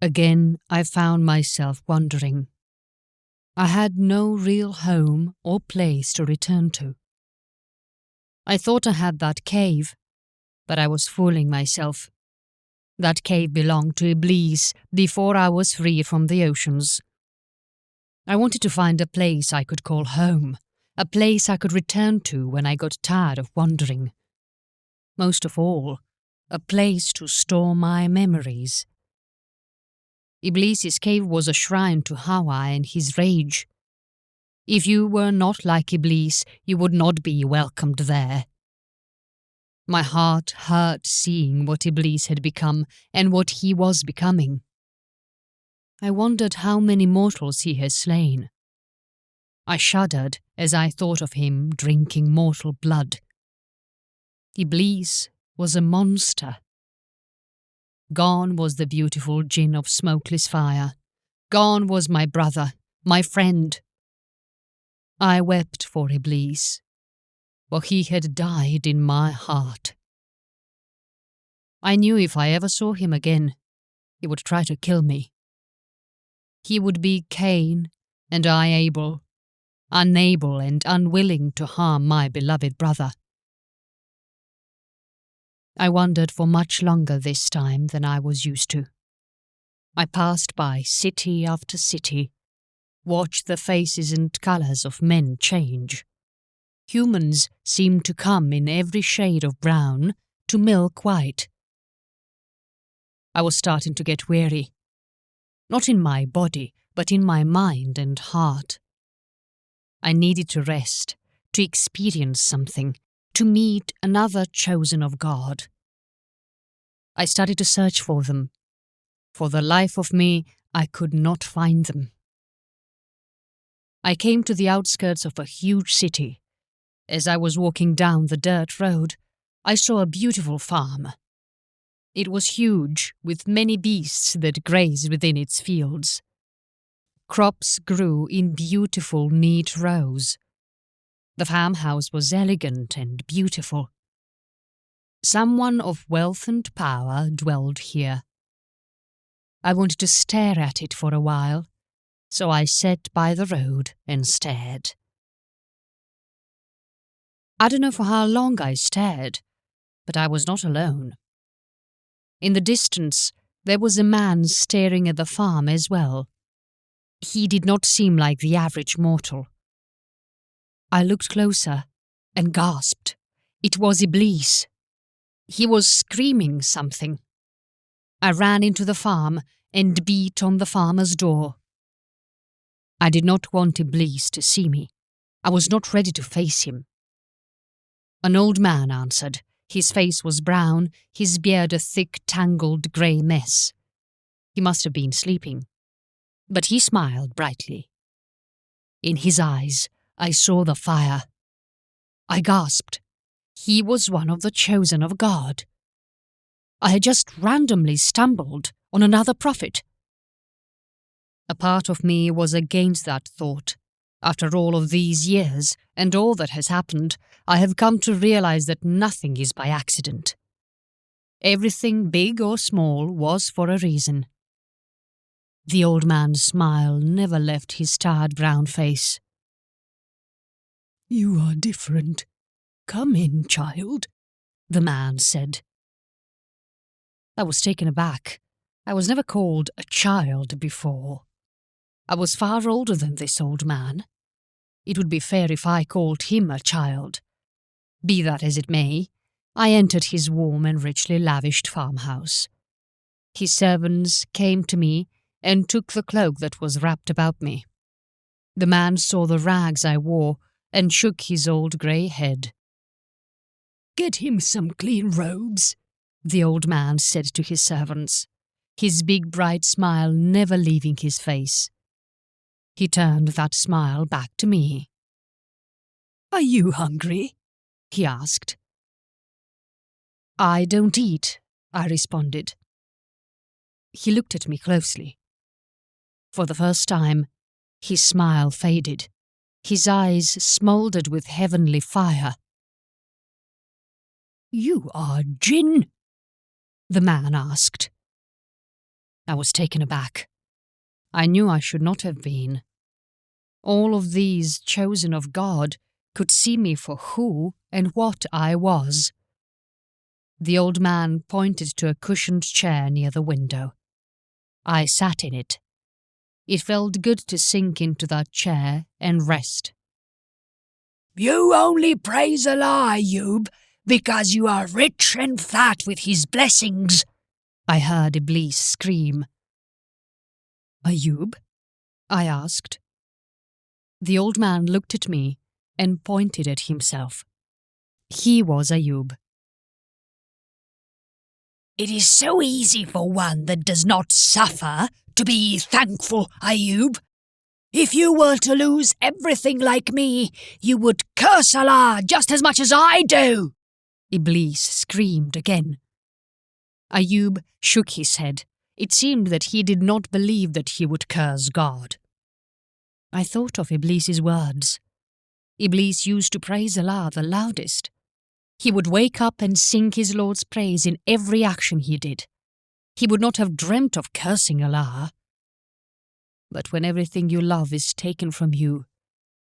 Again, I found myself wondering. I had no real home or place to return to. I thought I had that cave, but I was fooling myself. That cave belonged to Iblis before I was freed from the oceans. I wanted to find a place I could call home, a place I could return to when I got tired of wandering. Most of all, a place to store my memories. Iblis's cave was a shrine to Hawa and his rage. If you were not like Iblis, you would not be welcomed there. My heart hurt seeing what Iblis had become and what he was becoming. I wondered how many mortals he had slain. I shuddered as I thought of him drinking mortal blood. Iblis was a monster. Gone was the beautiful jinn of smokeless fire. Gone was my brother, my friend. I wept for Iblis, for he had died in my heart. I knew if I ever saw him again, he would try to kill me. He would be Cain and I Abel, unable and unwilling to harm my beloved brother. I wandered for much longer this time than I was used to. I passed by city after city, watched the faces and colours of men change. Humans seemed to come in every shade of brown to milk white. I was starting to get weary, not in my body, but in my mind and heart. I needed to rest, to experience something, to meet another chosen of God. I started to search for them. For the life of me, I could not find them. I came to the outskirts of a huge city. As I was walking down the dirt road, I saw a beautiful farm. It was huge, with many beasts that grazed within its fields. Crops grew in beautiful, neat rows. The farmhouse was elegant and beautiful. Someone of wealth and power dwelled here. I wanted to stare at it for a while, so I sat by the road and stared. I don't know for how long I stared, but I was not alone. In the distance, there was a man staring at the farm as well. He did not seem like the average mortal. I looked closer and gasped. It was Iblis. He was screaming something. I ran into the farm and beat on the farmer's door. I did not want Iblis to see me. I was not ready to face him. An old man answered. His face was brown, his beard a thick, tangled grey mess. He must have been sleeping, but he smiled brightly. In his eyes, I saw the fire. I gasped. He was one of the chosen of God. I had just randomly stumbled on another prophet. A part of me was against that thought. After all of these years and all that has happened, I have come to realize that nothing is by accident. Everything, big or small, was for a reason. The old man's smile never left his tired brown face. "You are different. Come in, child," the man said. I was taken aback. I was never called a child before. I was far older than this old man. It would be fair if I called him a child. Be that as it may, I entered his warm and richly lavished farmhouse. His servants came to me and took the cloak that was wrapped about me. The man saw the rags I wore and shook his old grey head. "Get him some clean robes," the old man said to his servants, his big bright smile never leaving his face. He turned that smile back to me. "Are you hungry?" he asked. "I don't eat," I responded. He looked at me closely. For the first time, his smile faded. His eyes smouldered with heavenly fire. "You are Jinn?" the man asked. I was taken aback. I knew I should not have been. All of these chosen of God could see me for who and what I was. The old man pointed to a cushioned chair near the window. I sat in it. It felt good to sink into that chair and rest. "You only praise Allah, Ayyub, because you are rich and fat with his blessings," I heard Iblis scream. "Ayyub?" I asked. The old man looked at me and pointed at himself. He was Ayyub. "It is so easy for one that does not suffer to be thankful, Ayyub. If you were to lose everything like me, you would curse Allah just as much as I do," Iblis screamed again. Ayyub shook his head. It seemed that he did not believe that he would curse God. I thought of Iblis's words. Iblis used to praise Allah the loudest. He would wake up and sing his Lord's praise in every action he did. He would not have dreamt of cursing Allah. But when everything you love is taken from you,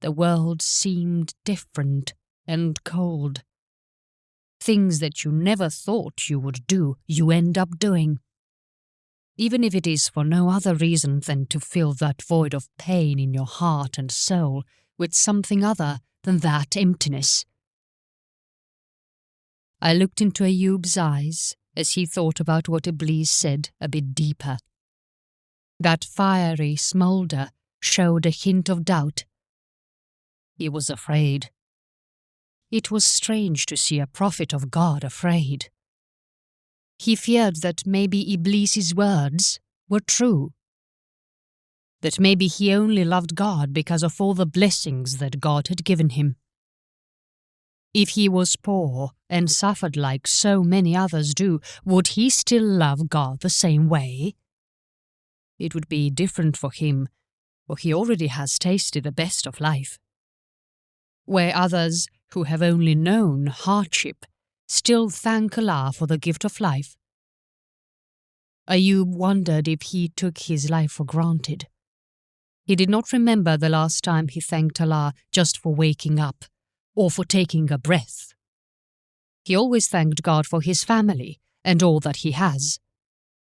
the world seemed different and cold. Things that you never thought you would do, you end up doing. Even if it is for no other reason than to fill that void of pain in your heart and soul with something other than that emptiness. I looked into Ayyub's eyes as he thought about what Iblis said a bit deeper. That fiery smoulder showed a hint of doubt. He was afraid. It was strange to see a prophet of God afraid. He feared that maybe Iblis's words were true. That maybe he only loved God because of all the blessings that God had given him. If he was poor and suffered like so many others do, would he still love God the same way? It would be different for him, for he already has tasted the best of life. Where others who have only known hardship still thank Allah for the gift of life. Ayyub wondered if he took his life for granted. He did not remember the last time he thanked Allah just for waking up or for taking a breath. He always thanked God for his family and all that he has,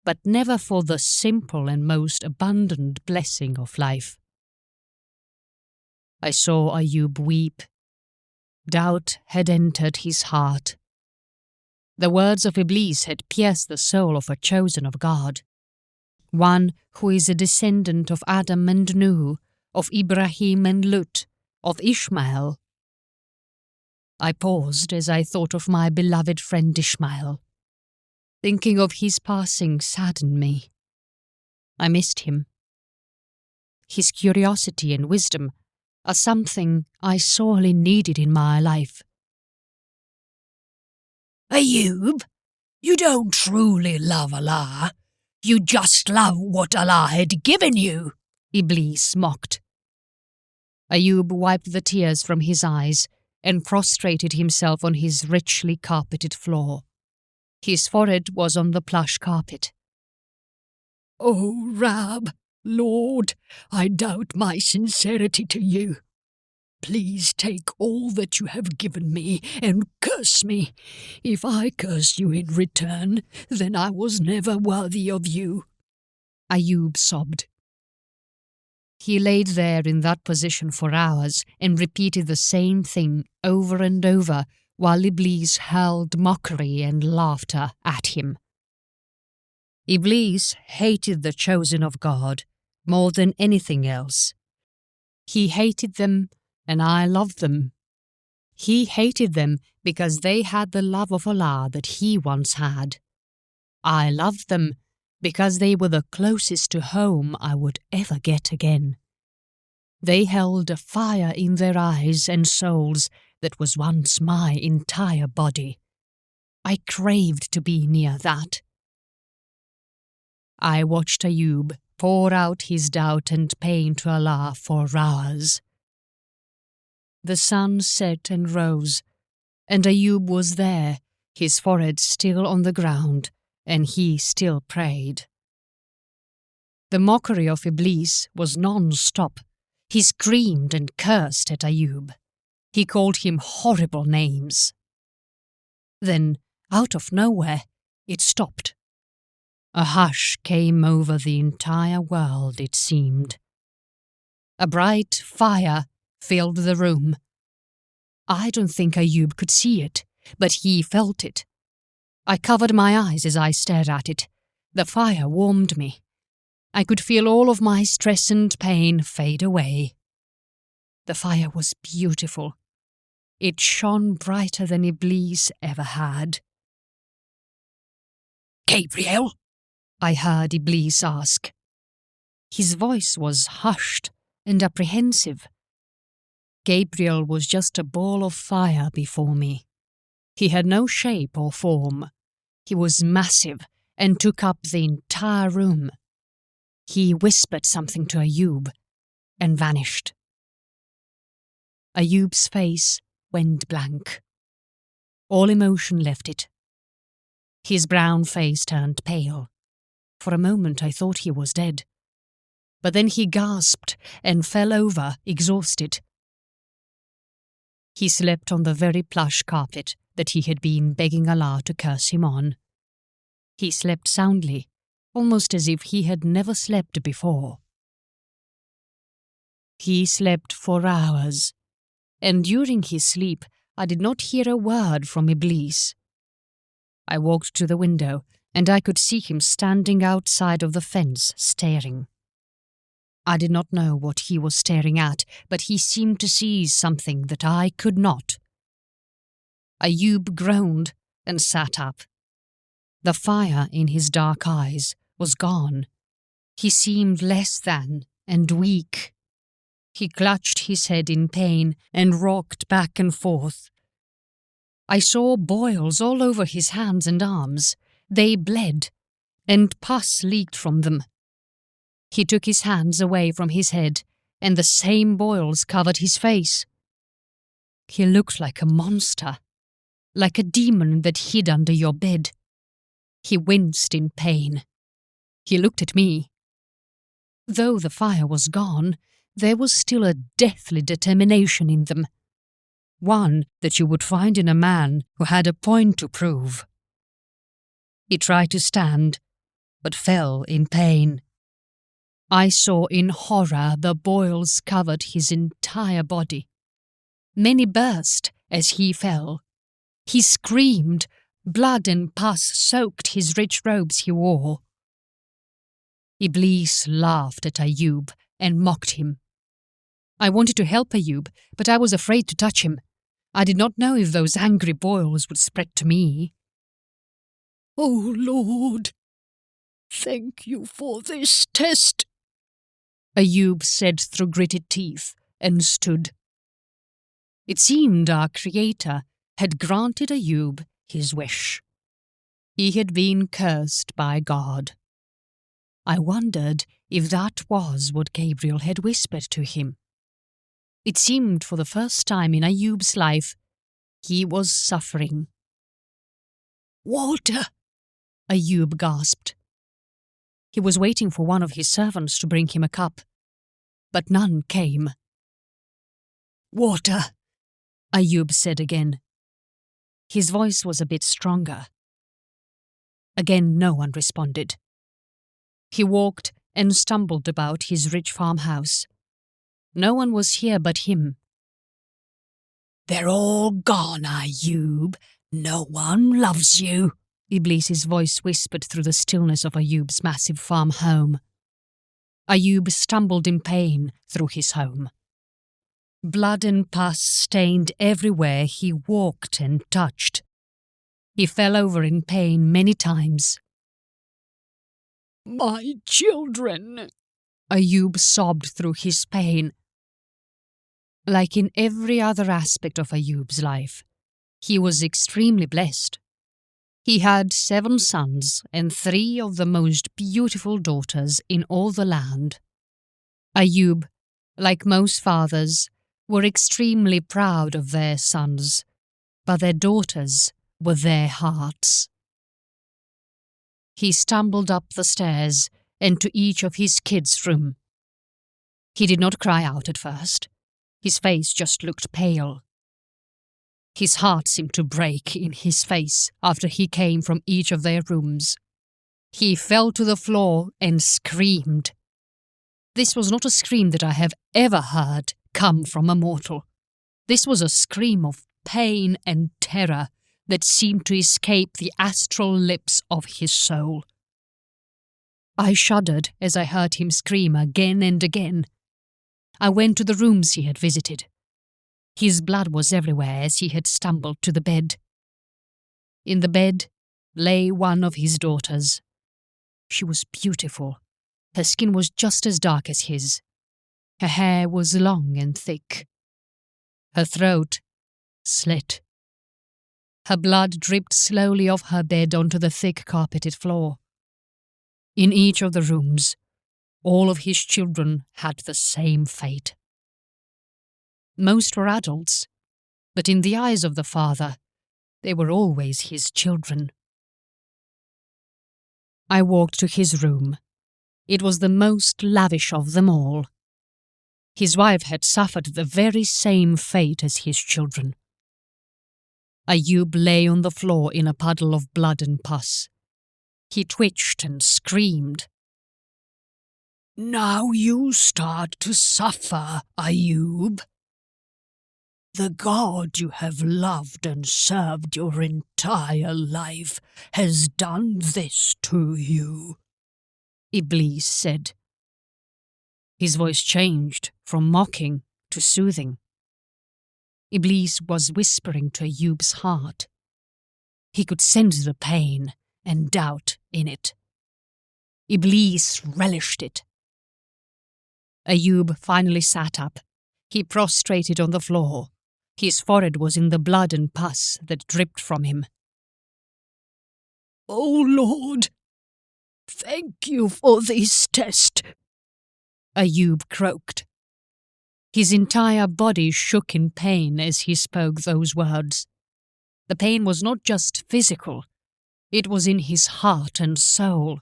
but never for the simple and most abundant blessing of life. I saw Ayyub weep. Doubt had entered his heart. The words of Iblis had pierced the soul of a chosen of God, one who is a descendant of Adam and Nuh, of Ibrahim and Lut, of Ishmael. I paused as I thought of my beloved friend Ishmael. Thinking of his passing saddened me. I missed him. His curiosity and wisdom are something I sorely needed in my life. "Ayyub, you don't truly love Allah. You just love what Allah had given you," Iblis mocked. Ayyub wiped the tears from his eyes and prostrated himself on his richly carpeted floor. His forehead was on the plush carpet. "O Rab, Lord, I doubt my sincerity to you. Please take all that you have given me and curse me. If I curse you in return, then I was never worthy of you," Ayyub sobbed. He laid there in that position for hours and repeated the same thing over and over while Iblis hurled mockery and laughter at him. Iblis hated the chosen of God more than anything else. He hated them, and I loved them. He hated them because they had the love of Allah that he once had. I loved them because they were the closest to home I would ever get again. They held a fire in their eyes and souls that was once my entire body. I craved to be near that. I watched Ayyub pour out his doubt and pain to Allah for hours. The sun set and rose, and Ayyub was there, his forehead still on the ground, and he still prayed. The mockery of Iblis was non-stop. He screamed and cursed at Ayyub. He called him horrible names. Then, out of nowhere, it stopped. A hush came over the entire world, it seemed. A bright fire filled the room. I don't think Ayyub could see it, but he felt it. I covered my eyes as I stared at it. The fire warmed me. I could feel all of my stress and pain fade away. The fire was beautiful. It shone brighter than Iblis ever had. "Gabriel?" I heard Iblis ask. His voice was hushed and apprehensive. Gabriel was just a ball of fire before me. He had no shape or form. He was massive and took up the entire room. He whispered something to Ayyub and vanished. Ayyub's face went blank. All emotion left it. His brown face turned pale. For a moment I thought he was dead. But then he gasped and fell over, exhausted. He slept on the very plush carpet that he had been begging Allah to curse him on. He slept soundly, almost as if he had never slept before. He slept for hours, and during his sleep I did not hear a word from Iblis. I walked to the window, and I could see him standing outside of the fence, staring. I did not know what he was staring at, but he seemed to see something that I could not. Ayyub groaned and sat up. The fire in his dark eyes was gone. He seemed less than and weak. He clutched his head in pain and rocked back and forth. I saw boils all over his hands and arms. They bled, and pus leaked from them. He took his hands away from his head, and the same boils covered his face. He looked like a monster, like a demon that hid under your bed. He winced in pain. He looked at me. Though the fire was gone, there was still a deathly determination in them. One that you would find in a man who had a point to prove. He tried to stand, but fell in pain. I saw in horror the boils covered his entire body. Many burst as he fell. He screamed. Blood and pus soaked his rich robes he wore. Iblis laughed at Ayyub and mocked him. I wanted to help Ayyub, but I was afraid to touch him. I did not know if those angry boils would spread to me. "Oh, Lord, thank you for this test," Ayyub said through gritted teeth and stood. It seemed our Creator had granted Ayyub his wish. He had been cursed by God. I wondered if that was what Gabriel had whispered to him. It seemed for the first time in Ayyub's life, he was suffering. "Water," Ayyub gasped. He was waiting for one of his servants to bring him a cup, but none came. "Water," Ayyub said again. His voice was a bit stronger. Again no one responded. He walked and stumbled about his rich farmhouse. No one was here but him. "They're all gone, Ayyub. No one loves you," Iblis's voice whispered through the stillness of Ayyub's massive farm home. Ayyub stumbled in pain through his home. Blood and pus stained everywhere he walked and touched. He fell over in pain many times. "My children," Ayyub sobbed through his pain. Like in every other aspect of Ayyub's life, he was extremely blessed. He had 7 sons and 3 of the most beautiful daughters in all the land. Ayyub, like most fathers, were extremely proud of their sons, but their daughters were their hearts. He stumbled up the stairs and to each of his kids' room. He did not cry out at first. His face just looked pale. His heart seemed to break in his face after he came from each of their rooms. He fell to the floor and screamed. This was not a scream that I have ever heard come from a mortal. This was a scream of pain and terror that seemed to escape the astral lips of his soul. I shuddered as I heard him scream again and again. I went to the rooms he had visited. His blood was everywhere as he had stumbled to the bed. In the bed lay one of his daughters. She was beautiful. Her skin was just as dark as his. Her hair was long and thick. Her throat slit. Her blood dripped slowly off her bed onto the thick carpeted floor. In each of the rooms, all of his children had the same fate. Most were adults, but in the eyes of the father, they were always his children. I walked to his room. It was the most lavish of them all. His wife had suffered the very same fate as his children. Ayyub lay on the floor in a puddle of blood and pus. He twitched and screamed. "Now you start to suffer, Ayyub. The God you have loved and served your entire life has done this to you," Iblis said. His voice changed from mocking to soothing. Iblis was whispering to Ayyub's heart. He could sense the pain and doubt in it. Iblis relished it. Ayyub finally sat up. He prostrated on the floor. His forehead was in the blood and pus that dripped from him. "O Lord, thank you for this test," Ayyub croaked. His entire body shook in pain as he spoke those words. The pain was not just physical, it was in his heart and soul.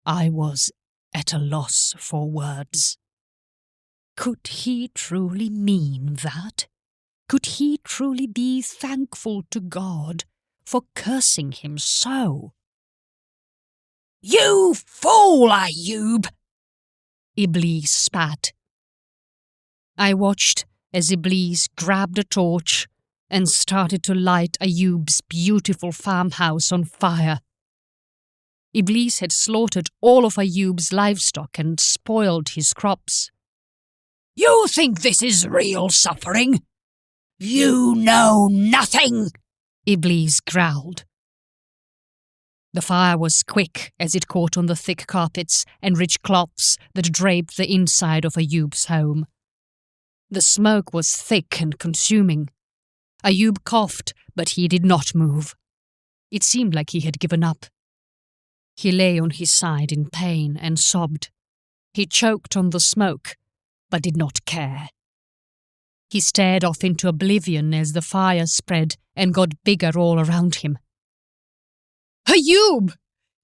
I was at a loss for words. Could he truly mean that? Could he truly be thankful to God for cursing him so? "You fool, Ayyub!" Iblis spat. I watched as Iblis grabbed a torch and started to light Ayyub's beautiful farmhouse on fire. Iblis had slaughtered all of Ayyub's livestock and spoiled his crops. "You think this is real suffering? You know nothing," Iblis growled. The fire was quick as it caught on the thick carpets and rich cloths that draped the inside of Ayyub's home. The smoke was thick and consuming. Ayyub coughed, but he did not move. It seemed like he had given up. He lay on his side in pain and sobbed. He choked on the smoke, but did not care. He stared off into oblivion as the fire spread and got bigger all around him. "Ayyub,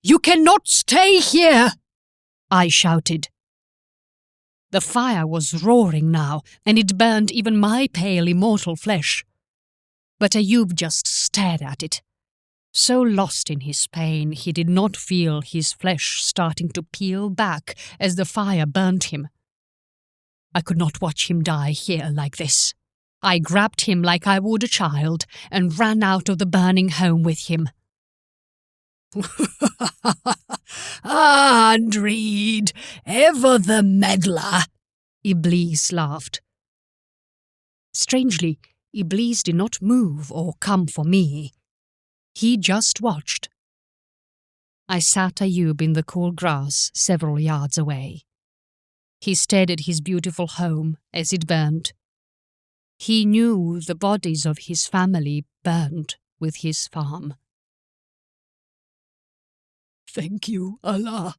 you cannot stay here!" I shouted. The fire was roaring now, and it burned even my pale immortal flesh. But Ayyub just stared at it. So lost in his pain, he did not feel his flesh starting to peel back as the fire burned him. I could not watch him die here like this. I grabbed him like I would a child and ran out of the burning home with him. "Andreed, ever the meddler," Iblis laughed. Strangely, Iblis did not move or come for me. He just watched. I sat Ayyub in the cool grass several yards away. He stared at his beautiful home as it burned. He knew the bodies of his family burned with his farm. "Thank you, Allah,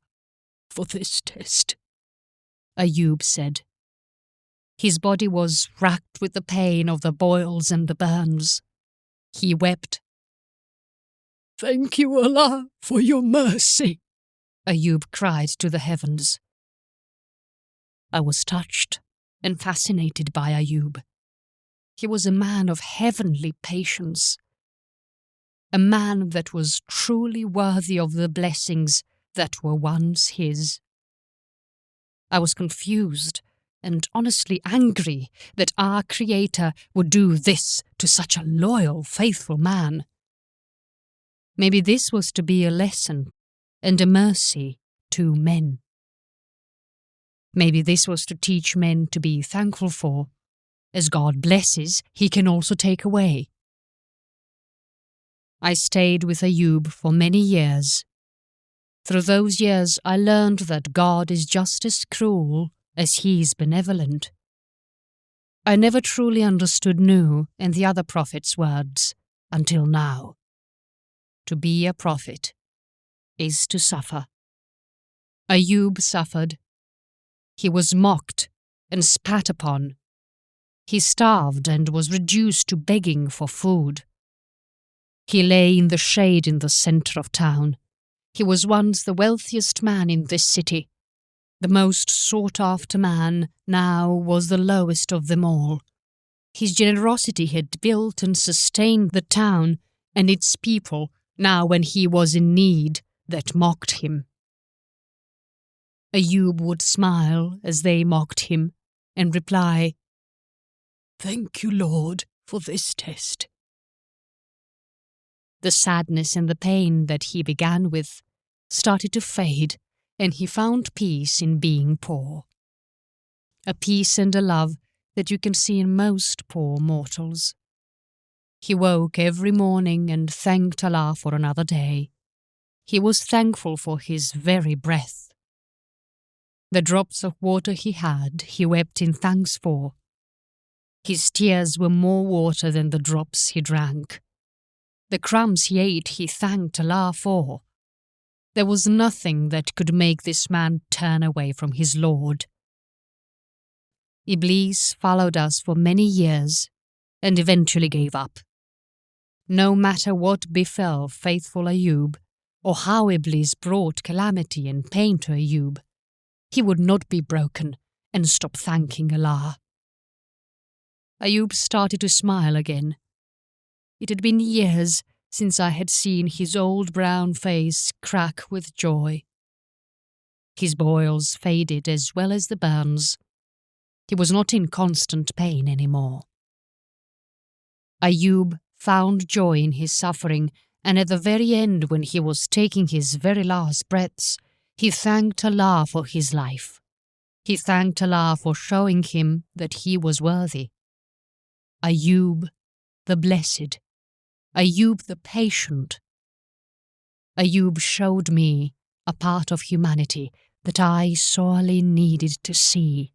for this test," Ayyub said. His body was racked with the pain of the boils and the burns. He wept. "Thank you, Allah, for your mercy." Ayyub cried to the heavens. I was touched and fascinated by Ayyub. He was a man of heavenly patience, a man that was truly worthy of the blessings that were once his. I was confused and honestly angry that our Creator would do this to such a loyal, faithful man. Maybe this was to be a lesson and a mercy to men. Maybe this was to teach men to be thankful for, as God blesses, He can also take away. I stayed with Ayyub for many years. Through those years I learned that God is just as cruel as He is benevolent. I never truly understood Nuh and the other prophets' words until now. To be a prophet is to suffer. Ayyub suffered. He was mocked and spat upon. He starved and was reduced to begging for food. He lay in the shade in the center of town. He was once the wealthiest man in this city. The most sought-after man now was the lowest of them all. His generosity had built and sustained the town and its people now when he was in need that mocked him. Ayyub would smile as they mocked him and reply, "Thank you, Lord, for this test." The sadness and the pain that he began with started to fade, and he found peace in being poor. A peace and a love that you can see in most poor mortals. He woke every morning and thanked Allah for another day. He was thankful for his very breath. The drops of water he had, he wept in thanks for. His tears were more water than the drops he drank. The crumbs he ate, he thanked Allah for. There was nothing that could make this man turn away from his Lord. Iblis followed us for many years and eventually gave up. No matter what befell faithful Ayyub, or how Iblis brought calamity and pain to Ayyub, he would not be broken and stop thanking Allah. Ayyub started to smile again. It had been years since I had seen his old brown face crack with joy. His boils faded as well as the burns. He was not in constant pain anymore. Ayyub found joy in his suffering, and at the very end, when he was taking his very last breaths, he thanked Allah for his life. He thanked Allah for showing him that he was worthy. Ayyub the blessed, Ayyub the patient. Ayyub showed me a part of humanity that I sorely needed to see.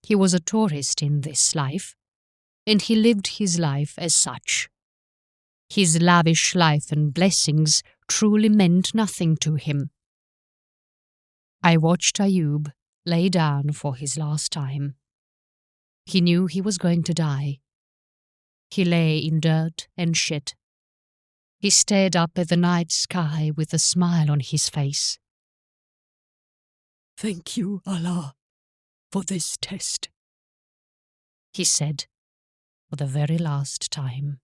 He was a tourist in this life, and he lived his life as such. His lavish life and blessings truly meant nothing to him. I watched Ayyub lay down for his last time. He knew he was going to die. He lay in dirt and shit. He stared up at the night sky with a smile on his face. "Thank you, Allah, for this test," he said for the very last time.